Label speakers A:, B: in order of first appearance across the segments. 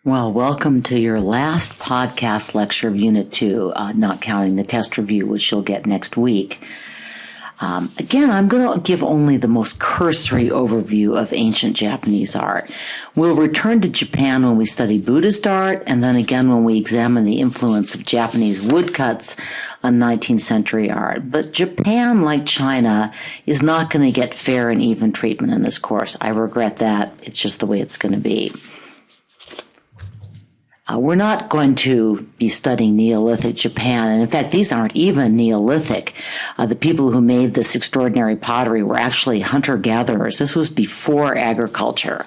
A: Well, welcome to your last podcast lecture of Unit 2, not counting the test review, which you'll get next week. Again, I'm going to give only the most cursory overview of ancient Japanese art. We'll return to Japan when we study Buddhist art, and then again when we examine the influence of Japanese woodcuts on 19th century art. But Japan, like China, is not going to get fair and even treatment in this course. I regret that. It's just the way it's going to be. We're not going to be studying Neolithic Japan, and in fact, these aren't even Neolithic. The people who made this extraordinary pottery were actually hunter-gatherers. This was before agriculture.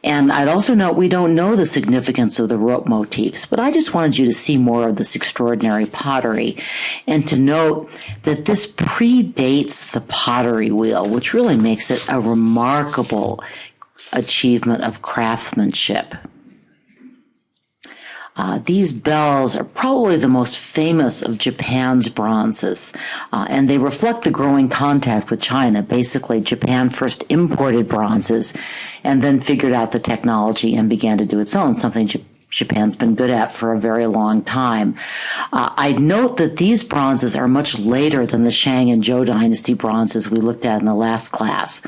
A: And I'd also note we don't know the significance of the rope motifs, but I just wanted you to see more of this extraordinary pottery and to note that this predates the pottery wheel, which really makes it a remarkable achievement of craftsmanship. These bells are probably the most famous of Japan's bronzes, and they reflect the growing contact with China. Basically, Japan first imported bronzes and then figured out the technology and began to do its own, something Japan's been good at for a very long time. I'd note that these bronzes are much later than the Shang and Zhou dynasty bronzes we looked at in the last class.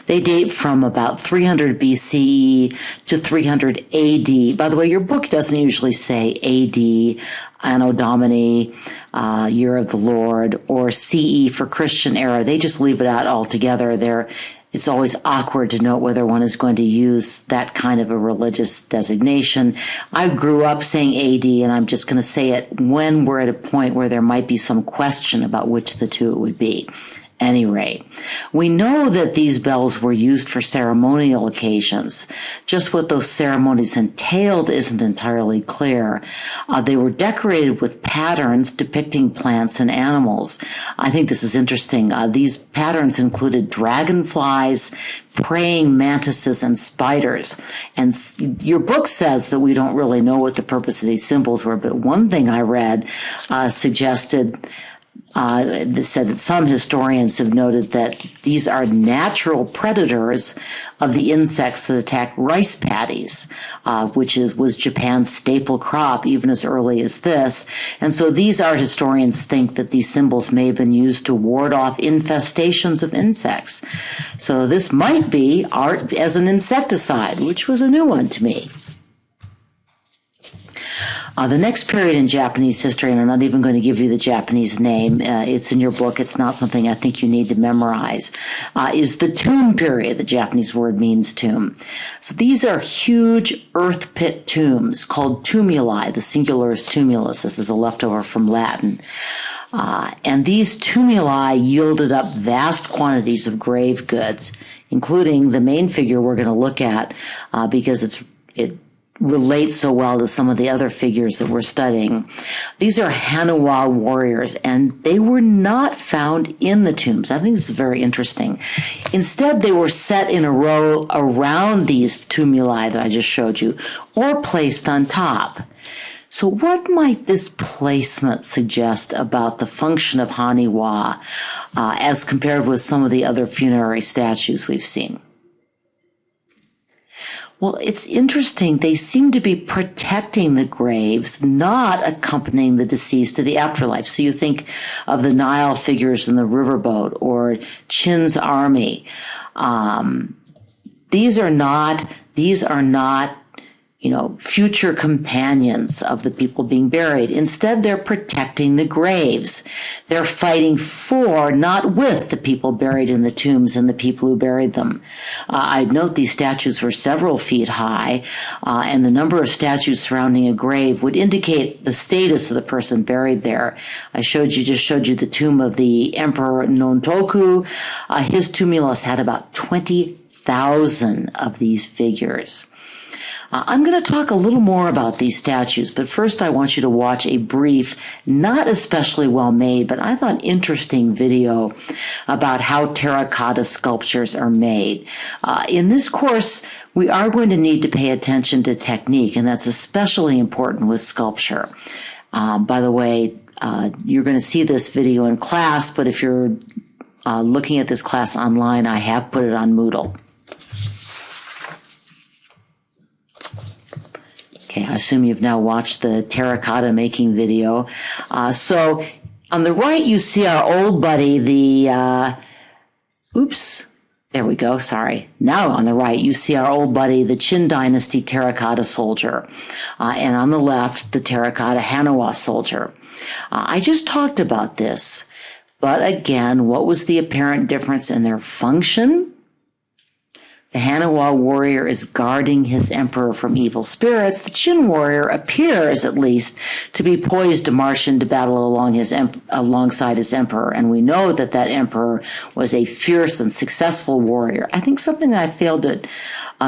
A: They date from about 300 BCE to 300 AD. By the way, your book doesn't usually say AD, Anno Domini, Year of the Lord, or CE for Christian era. They just leave it out altogether. It's always awkward to note whether one is going to use that kind of a religious designation. I grew up saying AD, and I'm just going to say it when we're at a point where there might be some question about which of the two it would be. Any rate, we know that these bells were used for ceremonial occasions. Just what those ceremonies entailed isn't entirely clear. They were decorated with patterns depicting plants and animals. I think this is interesting. These patterns included dragonflies, praying mantises, and spiders. And your book says that we don't really know what the purpose of these symbols were, but one thing I read suggested said that some historians have noted that these are natural predators of the insects that attack rice paddies, which was Japan's staple crop even as early as this. And so these art historians think that these symbols may have been used to ward off infestations of insects. So this might be art as an insecticide, which was a new one to me. The next period in Japanese history, and I'm not even going to give you the Japanese name, it's in your book, it's not something I think you need to memorize, is the tomb period. The Japanese word means tomb. So these are huge earth pit tombs called tumuli. The singular is tumulus. This is a leftover from Latin. And these tumuli yielded up vast quantities of grave goods, including the main figure we're going to look at because it relates so well to some of the other figures that we're studying. These are Hanuwa warriors, and they were not found in the tombs. I think this is very interesting. Instead, they were set in a row around these tumuli that I just showed you, or placed on top. So what might this placement suggest about the function of Haniwa as compared with some of the other funerary statues we've seen? Well, it's interesting. They seem to be protecting the graves, not accompanying the deceased to the afterlife. So you think of the Nile figures in the riverboat or Qin's army. These are not, future companions of the people being buried. Instead, they're protecting the graves. They're fighting for, not with, the people buried in the tombs and the people who buried them. I'd note these statues were several feet high, and the number of statues surrounding a grave would indicate the status of the person buried there. I just showed you the tomb of the Emperor Nontoku. His tumulus had about 20,000 of these figures. I'm going to talk a little more about these statues, but first I want you to watch a brief, not especially well made, but I thought interesting video about how terracotta sculptures are made. In this course, we are going to need to pay attention to technique, and that's especially important with sculpture. By the way, you're going to see this video in class, but if you're looking at this class online, I have put it on Moodle. Okay, I assume you've now watched the terracotta making video. So on the right, you see our old buddy, there we go, sorry. Now on the right, you see our old buddy, the Qin Dynasty terracotta soldier. And on the left, the terracotta Hanawa soldier. I just talked about this, but again, what was the apparent difference in their function? The Hanawa warrior is guarding his emperor from evil spirits. The Qin warrior appears, at least, to be poised to march into battle alongside his emperor. And we know that that emperor was a fierce and successful warrior. I think something that I failed to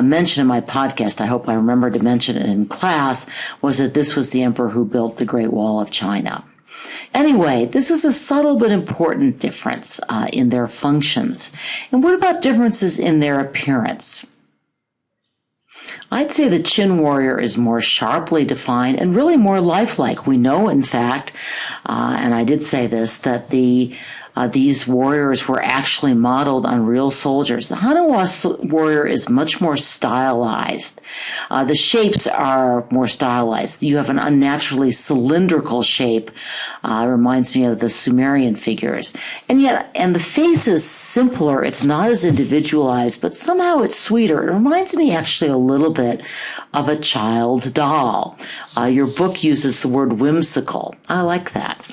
A: mention in my podcast, I hope I remember to mention it in class, was that this was the emperor who built the Great Wall of China. Anyway, this is a subtle but important difference in their functions. And what about differences in their appearance? I'd say the Qin warrior is more sharply defined and really more lifelike. We know, in fact, and I did say this, that these warriors were actually modeled on real soldiers. The Hanawa warrior is much more stylized. The shapes are more stylized. You have an unnaturally cylindrical shape. Reminds me of the Sumerian figures. And the face is simpler. It's not as individualized, but somehow it's sweeter. It reminds me actually a little bit of a child's doll. Your book uses the word whimsical. I like that.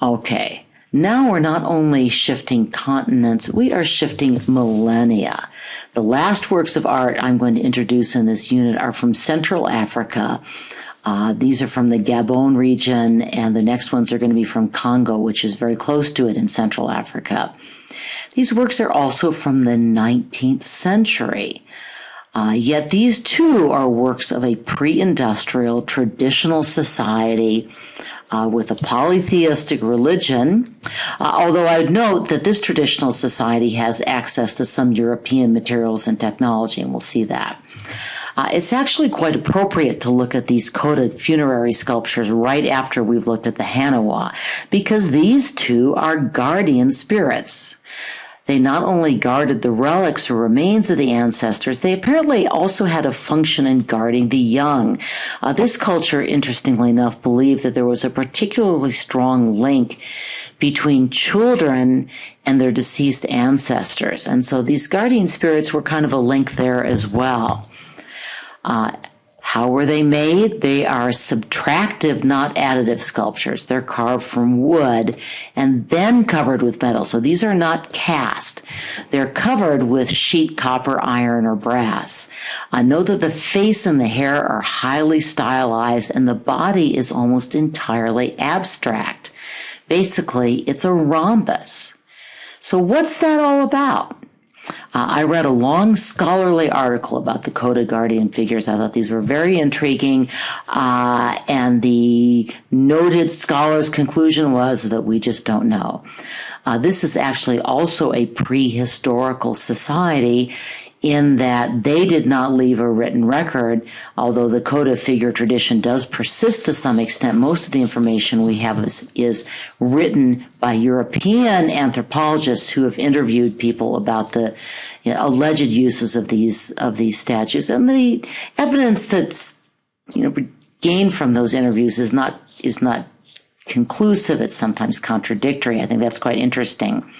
A: Okay, now we're not only shifting continents, we are shifting millennia. The last works of art I'm going to introduce in this unit are from Central Africa. These are from the Gabon region, and the next ones are going to be from Congo, which is very close to it in Central Africa. These works are also from the 19th century. Yet these too are works of a pre-industrial traditional society with a polytheistic religion, although I'd note that this traditional society has access to some European materials and technology, and we'll see that. It's actually quite appropriate to look at these coded funerary sculptures right after we've looked at the Hanawa, because these two are guardian spirits. They not only guarded the relics or remains of the ancestors, they apparently also had a function in guarding the young. This culture, interestingly enough, believed that there was a particularly strong link between children and their deceased ancestors. And so these guardian spirits were kind of a link there as well. How were they made? They are subtractive, not additive sculptures. They're carved from wood and then covered with metal. So these are not cast. They're covered with sheet copper, iron, or brass. Note that the face and the hair are highly stylized and the body is almost entirely abstract. Basically, it's a rhombus. So what's that all about? I read a long scholarly article about the coded guardian figures. I thought these were very intriguing, and the noted scholar's conclusion was that we just don't know. This is actually also a prehistorical society in that they did not leave a written record, although the coded figure tradition does persist to some extent. Most of the information we have is written by European anthropologists who have interviewed people about the alleged uses of these statues, and the evidence that's gained from those interviews is not conclusive. It's sometimes contradictory. I think that's quite interesting.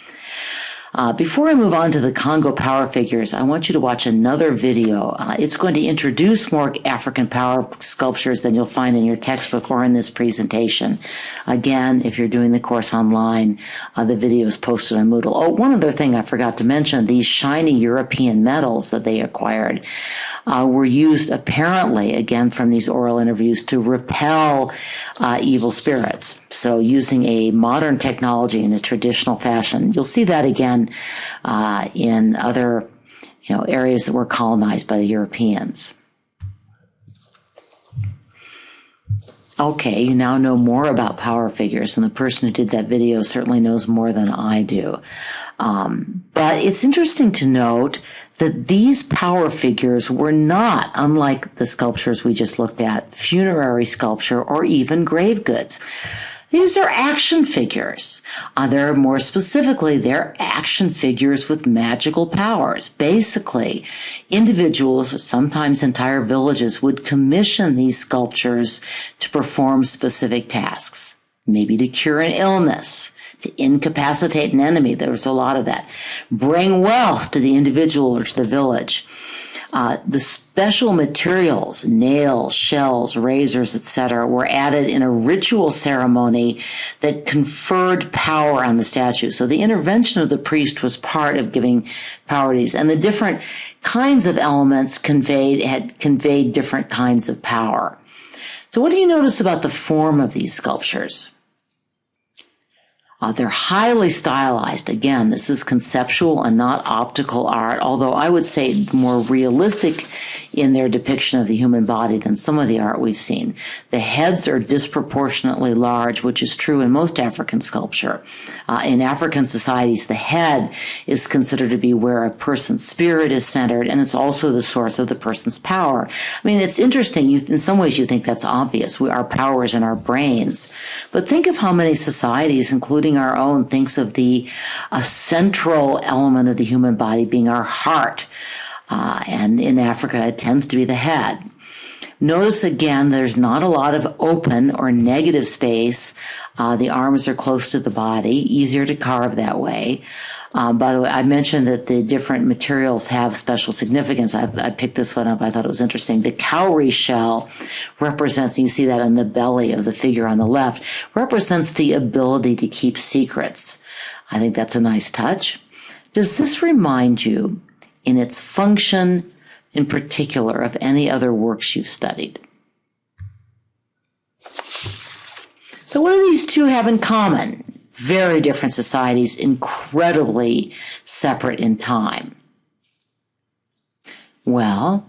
A: Before I move on to the Congo power figures, I want you to watch another video. It's going to introduce more African power sculptures than you'll find in your textbook or in this presentation. Again, if you're doing the course online, the video is posted on Moodle. Oh, one other thing I forgot to mention, these shiny European metals that they acquired were used apparently, again from these oral interviews, to repel evil spirits. So using a modern technology in a traditional fashion. You'll see that again in other areas that were colonized by the Europeans. Okay, you now know more about power figures, and the person who did that video certainly knows more than I do. But it's interesting to note that these power figures were not, unlike the sculptures we just looked at, funerary sculpture or even grave goods. These are action figures. They're more specifically, they're action figures with magical powers. Basically, individuals, sometimes entire villages, would commission these sculptures to perform specific tasks. Maybe to cure an illness, to incapacitate an enemy. There was a lot of that. Bring wealth to the individual or to the village. The special materials, nails, shells, razors, etc., were added in a ritual ceremony that conferred power on the statue. So the intervention of the priest was part of giving power to these. And the different kinds of elements had conveyed different kinds of power. So what do you notice about the form of these sculptures? They're highly stylized. Again, this is conceptual and not optical art, although I would say more realistic in their depiction of the human body than some of the art we've seen. The heads are disproportionately large, which is true in most African sculpture. In African societies, the head is considered to be where a person's spirit is centered, and it's also the source of the person's power. I mean, it's interesting. In some ways, you think that's obvious. Our power is in our brains. But think of how many societies, including our own, thinks of the central element of the human body being our heart. And in Africa, it tends to be the head. Notice again, there's not a lot of open or negative space. The arms are close to the body, easier to carve that way. By the way, I mentioned that the different materials have special significance. I picked this one up. I thought it was interesting. The cowrie shell represents, and you see that on the belly of the figure on the left, represents the ability to keep secrets. I think that's a nice touch. Does this remind you, in its function in particular, of any other works you've studied? So what do these two have in common? Very different societies, incredibly separate in time. Well,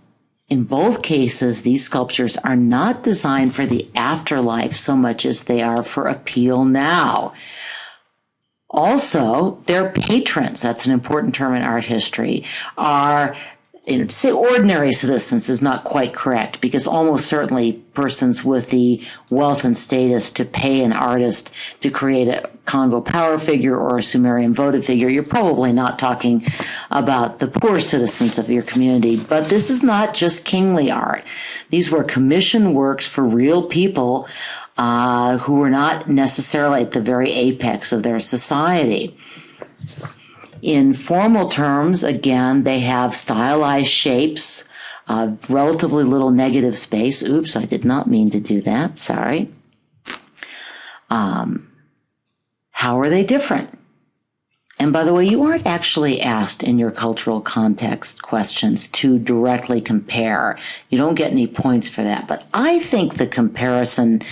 A: in both cases, these sculptures are not designed for the afterlife so much as they are for appeal now. Also, their patrons, that's an important term in art history, are, to say ordinary citizens is not quite correct, because almost certainly persons with the wealth and status to pay an artist to create a Congo power figure or a Sumerian votive figure, you're probably not talking about the poor citizens of your community. But this is not just kingly art. These were commissioned works for real people who were not necessarily at the very apex of their society. In formal terms, again, they have stylized shapes, relatively little negative space. Oops, I did not mean to do that. Sorry. How are they different? And by the way, you aren't actually asked in your cultural context questions to directly compare. You don't get any points for that. But I think the comparison,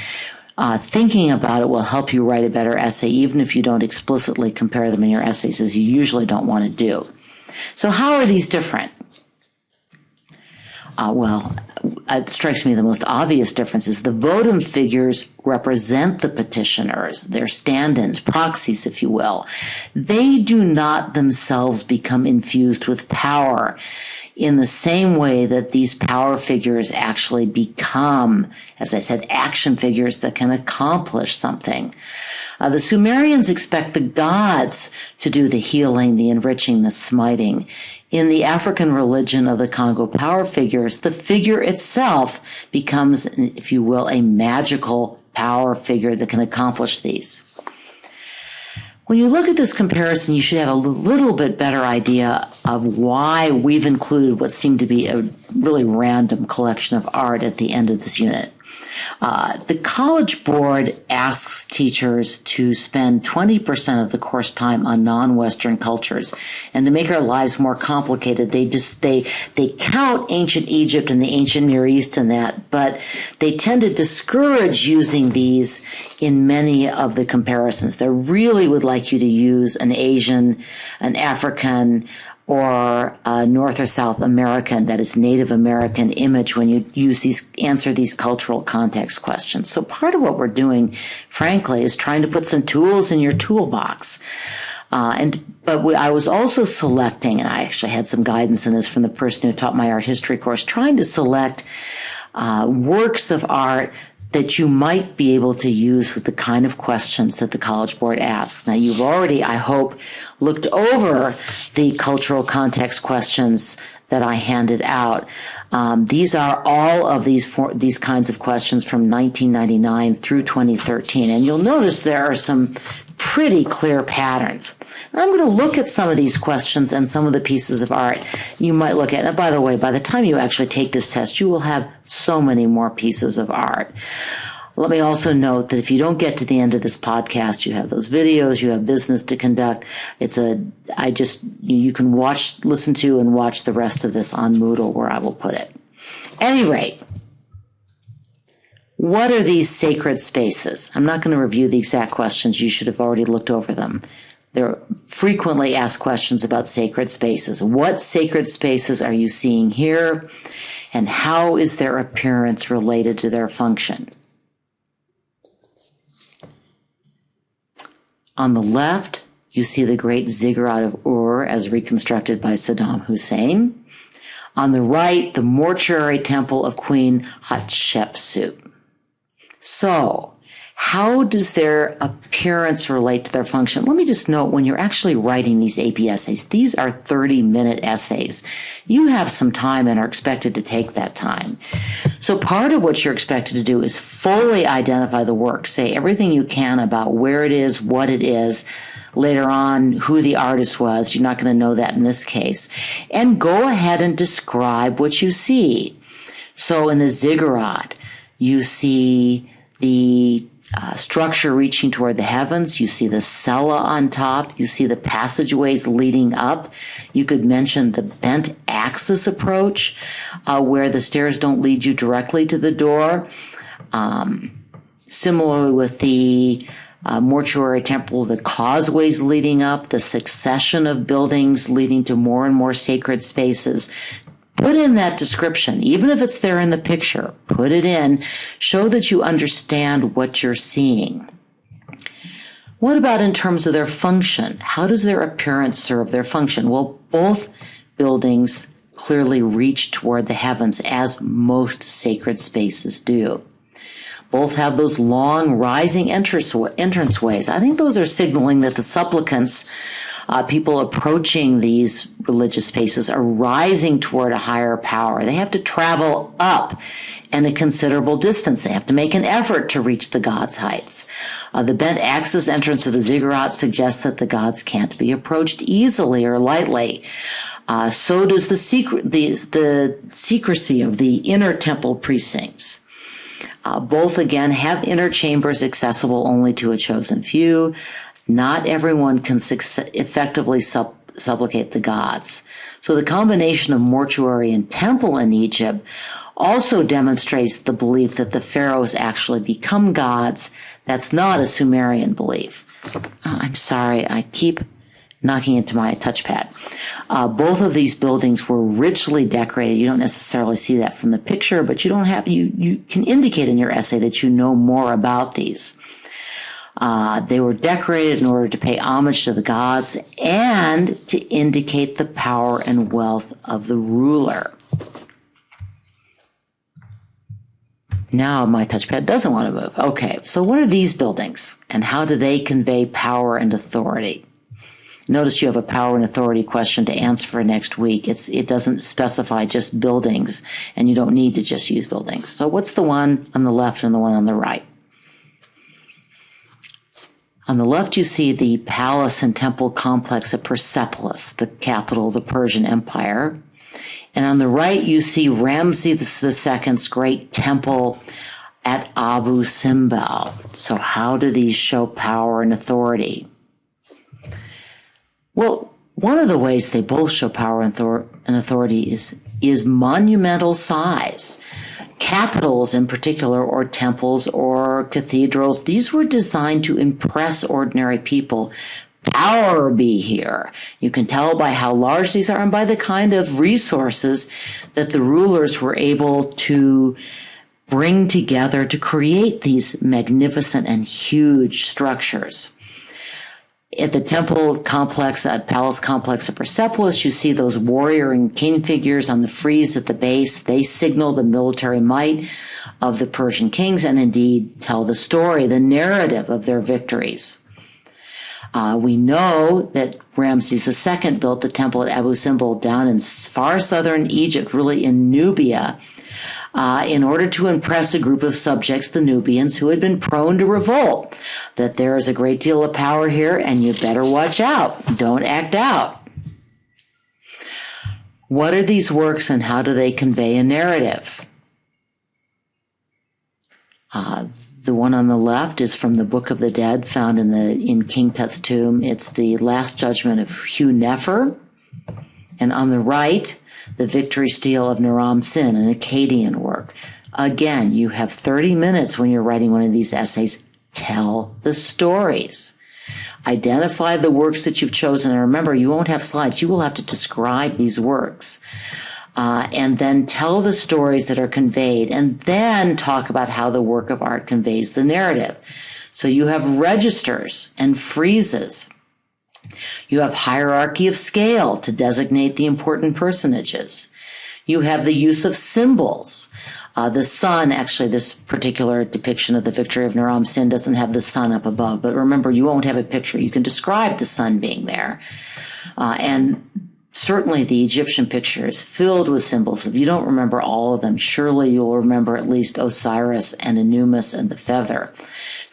A: thinking about it, will help you write a better essay, even if you don't explicitly compare them in your essays, as you usually don't want to do. So how are these different? Well, it strikes me the most obvious difference is the votive figures represent the petitioners, their stand-ins, proxies, if you will. They do not themselves become infused with power in the same way that these power figures actually become, as I said, action figures that can accomplish something. The Sumerians expect the gods to do the healing, the enriching, the smiting. In the African religion of the Congo power figures, the figure itself becomes, if you will, a magical power figure that can accomplish these. When you look at this comparison, you should have a little bit better idea of why we've included what seemed to be a really random collection of art at the end of this unit. The College Board asks teachers to spend 20% of the course time on non-Western cultures. And to make our lives more complicated, they count ancient Egypt and the ancient Near East in that, but they tend to discourage using these in many of the comparisons. They really would like you to use an Asian, an African, or a North or South American, that is Native American image when you answer these cultural context questions. So part of what we're doing, frankly, is trying to put some tools in your toolbox. But I was also selecting, and I actually had some guidance in this from the person who taught my art history course, trying to select works of art that you might be able to use with the kind of questions that the College Board asks. Now, you've already, I hope, looked over the cultural context questions that I handed out. These are all of these kinds of questions from 1999 through 2013, and you'll notice there are some pretty clear patterns. And I'm going to look at some of these questions and some of the pieces of art you might look at. And by the way, by the time you actually take this test, you will have so many more pieces of art. Let me also note that if you don't get to the end of this podcast, you have those videos, you have business to conduct. You can listen to and watch the rest of this on Moodle where I will put it. At any rate, what are these sacred spaces? I'm not going to review the exact questions. You should have already looked over them. There are frequently asked questions about sacred spaces. What sacred spaces are you seeing here? And how is their appearance related to their function? On the left, you see the great ziggurat of Ur as reconstructed by Saddam Hussein. On the right, the mortuary temple of Queen Hatshepsut. So, how does their appearance relate to their function? Let me just note, when you're actually writing these AP essays, these are 30-minute essays. You have some time and are expected to take that time. So part of what you're expected to do is fully identify the work. Say everything you can about where it is, what it is, later on, who the artist was. You're not going to know that in this case. And go ahead and describe what you see. So in the ziggurat, you see the structure reaching toward the heavens. You see the cella on top. You see the passageways leading up. You could mention the bent axis approach, where the stairs don't lead you directly to the door. Similarly with the mortuary temple, the causeways leading up, the succession of buildings leading to more and more sacred spaces. Put in that description, even if it's there in the picture. Put it in. Show that you understand what you're seeing. What about in terms of their function? How does their appearance serve their function? Well, both buildings clearly reach toward the heavens, as most sacred spaces do. Both have those long rising entranceways. I think those are signaling that the supplicants, people approaching these religious spaces, are rising toward a higher power. They have to travel up and a considerable distance. They have to make an effort to reach the god's heights. The bent axis entrance of the ziggurat suggests that the gods can't be approached easily or lightly. So does the secrecy of the inner temple precincts. Both, again, have inner chambers accessible only to a chosen few. Not everyone can effectively supplicate the gods. So the combination of mortuary and temple in Egypt also demonstrates the belief that the pharaohs actually become gods. That's not a Sumerian belief. I'm sorry, I keep knocking into my touchpad. Both of these buildings were richly decorated. You don't necessarily see that from the picture, but you can indicate in your essay that you know more about these. They were decorated in order to pay homage to the gods and to indicate the power and wealth of the ruler. Now my touchpad doesn't want to move. Okay, so what are these buildings and how do they convey power and authority? Notice you have a power and authority question to answer for next week. It doesn't specify just buildings, and you don't need to just use buildings. So what's the one on the left and the one on the right? On the left, you see the palace and temple complex of Persepolis, the capital of the Persian Empire. And on the right, you see Ramses II's great temple at Abu Simbel. So how do these show power and authority? Well, one of the ways they both show power and authority is monumental size. Capitals in particular, or temples or cathedrals, these were designed to impress ordinary people. Power be here. You can tell by how large these are and by the kind of resources that the rulers were able to bring together to create these magnificent and huge structures. At the temple complex, palace complex of Persepolis, you see those warrior and king figures on the frieze at the base. They signal the military might of the Persian kings and indeed tell the story, the narrative of their victories. We know that Ramses II built the temple at Abu Simbel down in far southern Egypt, really in Nubia, in order to impress a group of subjects, the Nubians, who had been prone to revolt, that there is a great deal of power here and you better watch out. Don't act out. What are these works and how do they convey a narrative? The one on the left is from the Book of the Dead, found in King Tut's tomb. It's the Last Judgment of Hu Nefer. And on the right, the Victory Stele of Naram Sin, an Akkadian work. Again, you have 30 minutes when you're writing one of these essays. Tell the stories. Identify the works that you've chosen. And remember, you won't have slides. You will have to describe these works. And then tell the stories that are conveyed, and then talk about how the work of art conveys the narrative. So you have registers and friezes. You have hierarchy of scale to designate the important personages. You have the use of symbols. The sun, actually, this particular depiction of the victory of Naram Sin doesn't have the sun up above, but remember, you won't have a picture. You can describe the sun being there. And certainly the Egyptian picture is filled with symbols. If you don't remember all of them, surely you'll remember at least Osiris and Anubis and the feather.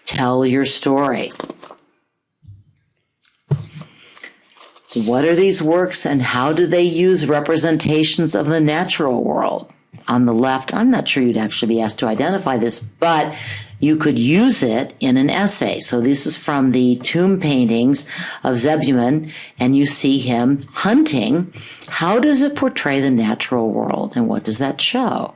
A: Tell your story. What are these works and how do they use representations of the natural world? On the left, I'm not sure you'd actually be asked to identify this, but you could use it in an essay. So this is from the tomb paintings of Zebulun, and you see him hunting. How does it portray the natural world, and what does that show?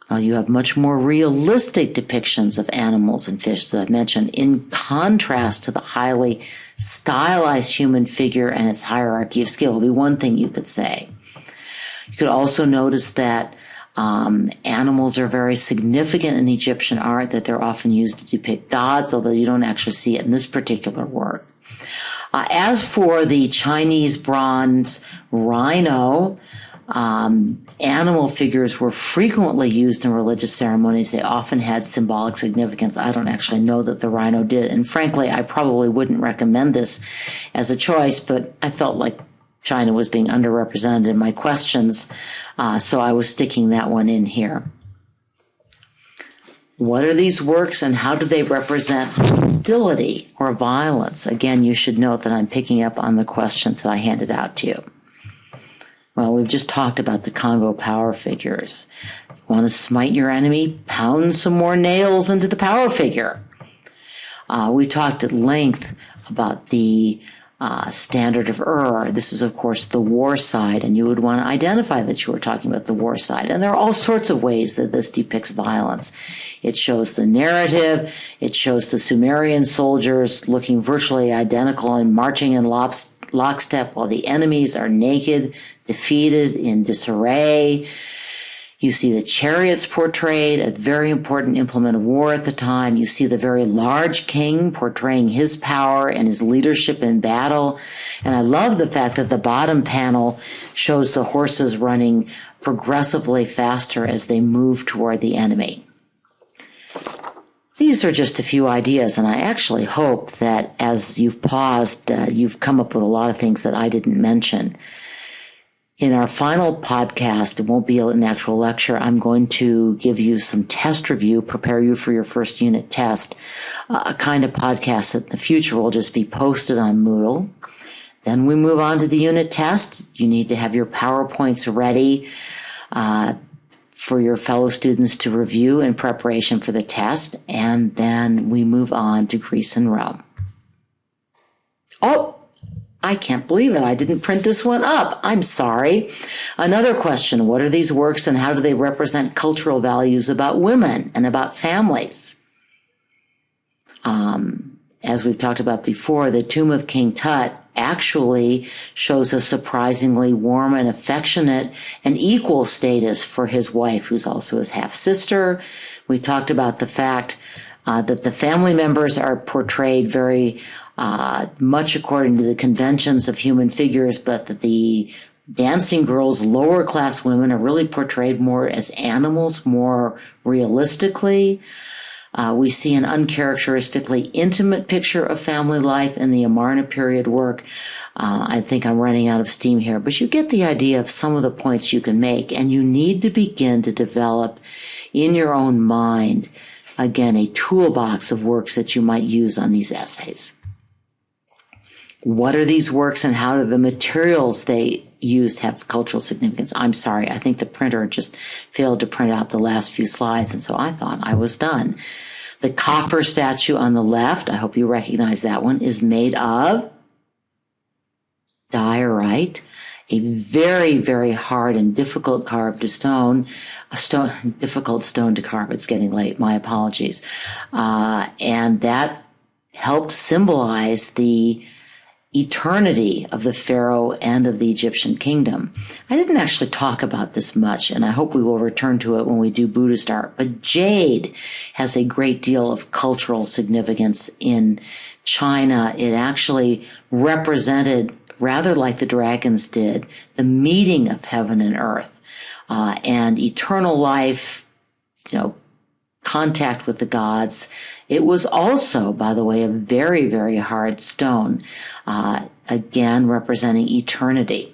A: Well, you have much more realistic depictions of animals and fish, as I've mentioned, in contrast to the highly stylized human figure and its hierarchy of skill. Would be one thing you could say. You could also notice that animals are very significant in Egyptian art, that they're often used to depict gods, although you don't actually see it in this particular work. As for the Chinese bronze rhino, animal figures were frequently used in religious ceremonies. They often had symbolic significance. I don't actually know that the rhino did, and frankly, I probably wouldn't recommend this as a choice, but I felt like China was being underrepresented in my questions, so I was sticking that one in here. What are these works and how do they represent hostility or violence? Again, you should note that I'm picking up on the questions that I handed out to you. Well, we've just talked about the Congo power figures. You want to smite your enemy? Pound some more nails into the power figure. We talked at length about the standard of This is, of course, the war side, and you would want to identify that you were talking about the war side. And there are all sorts of ways that this depicts violence. It shows the narrative. It shows the Sumerian soldiers looking virtually identical and marching in lockstep while the enemies are naked, defeated, in disarray. You see the chariots portrayed, a very important implement of war at the time. You see the very large king portraying his power and his leadership in battle. And I love the fact that the bottom panel shows the horses running progressively faster as they move toward the enemy. These are just a few ideas, and I actually hope that as you've paused, you've come up with a lot of things that I didn't mention. In our final podcast, it won't be an actual lecture, I'm going to give you some test review, prepare you for your first unit test, a kind of podcast that in the future will just be posted on Moodle. Then we move on to the unit test. You need to have your PowerPoints ready for your fellow students to review in preparation for the test. And then we move on to Greece and Rome. Oh! I can't believe it. I didn't print this one up. I'm sorry. Another question. What are these works and how do they represent cultural values about women and about families? As we've talked about before, the tomb of King Tut actually shows a surprisingly warm and affectionate and equal status for his wife, who's also his half-sister. We talked about the fact that the family members are portrayed very much according to the conventions of human figures, but that the dancing girls, lower class women, are really portrayed more as animals, more realistically. We see an uncharacteristically intimate picture of family life in the Amarna period work. I think I'm running out of steam here, but you get the idea of some of the points you can make, and you need to begin to develop in your own mind, again, a toolbox of works that you might use on these essays. What are these works and how do the materials they used have cultural significance? I'm sorry, I think the printer just failed to print out the last few slides, and so I thought I was done. The coffer statue on the left, I hope you recognize that one, is made of diorite, a very, very hard and difficult carved stone, difficult stone to carve. It's getting late, my apologies. And that helped symbolize the eternity of the pharaoh and of the Egyptian kingdom. I didn't actually talk about this much, and I hope we will return to it when we do Buddhist art, but jade has a great deal of cultural significance in China. It actually represented, rather like the dragons did, the meeting of heaven and earth, and eternal life, contact with the gods. It was also, by the way, a very, very hard stone, again, representing eternity.